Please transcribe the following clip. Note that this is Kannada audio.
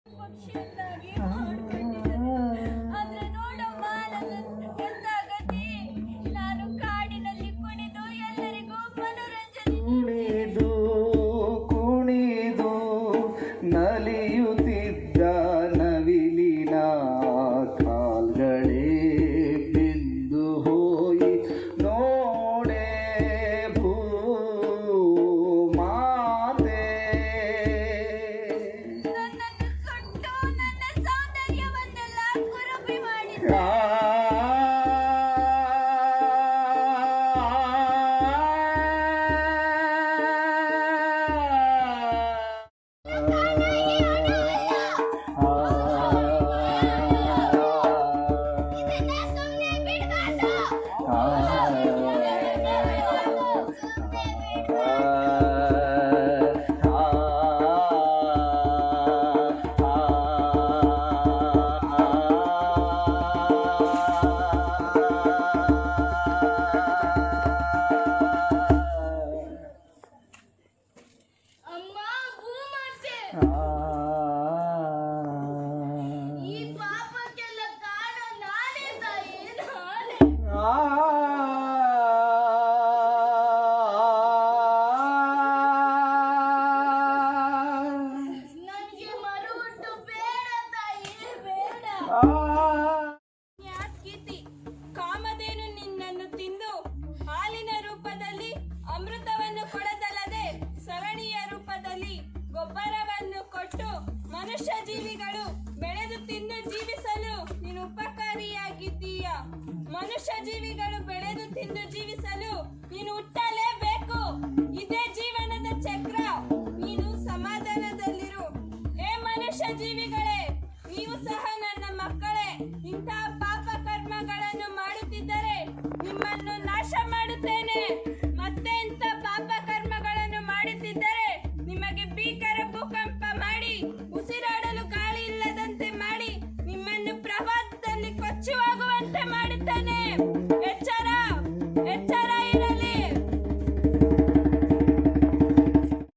ಪಕ್ಷಿಯನ್ನಾಗಿ ಮಾಡ್ಕೊಂಡಿದ್ದಾರೆ. ಆದ್ರೆ ನೋಡಮ್ಮ, ನನ್ನ ಎಂತ ಗತಿ. ನಾನು ಕಾಡಿನಲ್ಲಿ ಕುಣಿದು ಎಲ್ಲರಿಗೂ ಮನೋರಂಜನೆ ಕುಣಿದು ಕುಣಿದು ನಲಿಯುತ್ತಿದ್ದ ನವಿಲಿನ ಕಾಲ್ಗಳೇ ಬಿದ್ದು ಹೋಯಿ ನೋಡೆ ಭೂಮಾತೆ. ನನ್ನನ್ನು ಸುಟ್ಟು ನನ್ನ ಸೌಂದರ್ಯವನ್ನೆಲ್ಲ ಕುರುಬಿ ಮಾಡಿದ. ಅಮ್ಮ, ಭೂಮಾತೆ, ಈ ಪಾಪಕ್ಕೆಲ್ಲ ಕಾರಣ ನಾನೇ ತಾಯಿ, ನಾನೇ. ನನಗೆ ಮರುಹುಟ್ಟು ಬೇಡ ತಾಯಿ, ಬೇಡ. ಯಾತ್ಕೀತಿ, ಕಾಮಧೇನು ನಿನ್ನನ್ನು ತಿಂದು ಹಾಲಿನ ರೂಪದಲ್ಲಿ ಅಮೃತವನ್ನು ಕೊಡದಲ್ಲದೆ ಸಗಣಿಯ ರೂಪದಲ್ಲಿ ಗೊಬ್ಬರವನ್ನು ಕೊಟ್ಟು ಮನುಷ್ಯ ಜೀವಿಗಳು ಬೆಳೆದು ತಿಂದು ಜೀವಿಸಲು ನೀನು ಉಪಕಾರಿಯಾಗಿದ್ದೀಯ. ಮನುಷ್ಯ ಜೀವಿಗಳು ಬೆಳೆದು ತಿಂದು ಜೀವಿಸಲು ನೀನು ಹುಟ್ಟಲೇಬೇಕು. ಇದೇ ಜೀವನದ ಚಕ್ರ. ನೀನು ಸಮಾಧಾನದಲ್ಲಿರು. ಏ ಮನುಷ್ಯ ಜೀವಿಗಳೇ, ನೀವು ಸಹ ನನ್ನ ಮಕ್ಕಳೇ. ಇಂತಹ ಪಾಪ ಕರ್ಮಗಳನ್ನು ಮಾಡುತ್ತಿದ್ದರೆ ನಿಮ್ಮನ್ನು ನಾಶ ಮಾಡುತ್ತೇನೆ. ಮತ್ತೆ ಇಂಥ ಪಾಪ ಕರ್ಮಗಳನ್ನು ಮಾಡುತ್ತಿದ್ದರೆ ನಿಮಗೆ ಭೀಕರ ಭೂಕಂಪ ಮಾಡಿ ಉಸಿರಾಡಲು ಗಾಳಿ ಇಲ್ಲದಂತೆ ಮಾಡಿ ನಿಮ್ಮನ್ನು ಪ್ರವಾಹದಲ್ಲಿ ಕೊಚ್ಚಿ ಹೋಗುವಂತೆ ಮಾಡುತ್ತೇನೆ.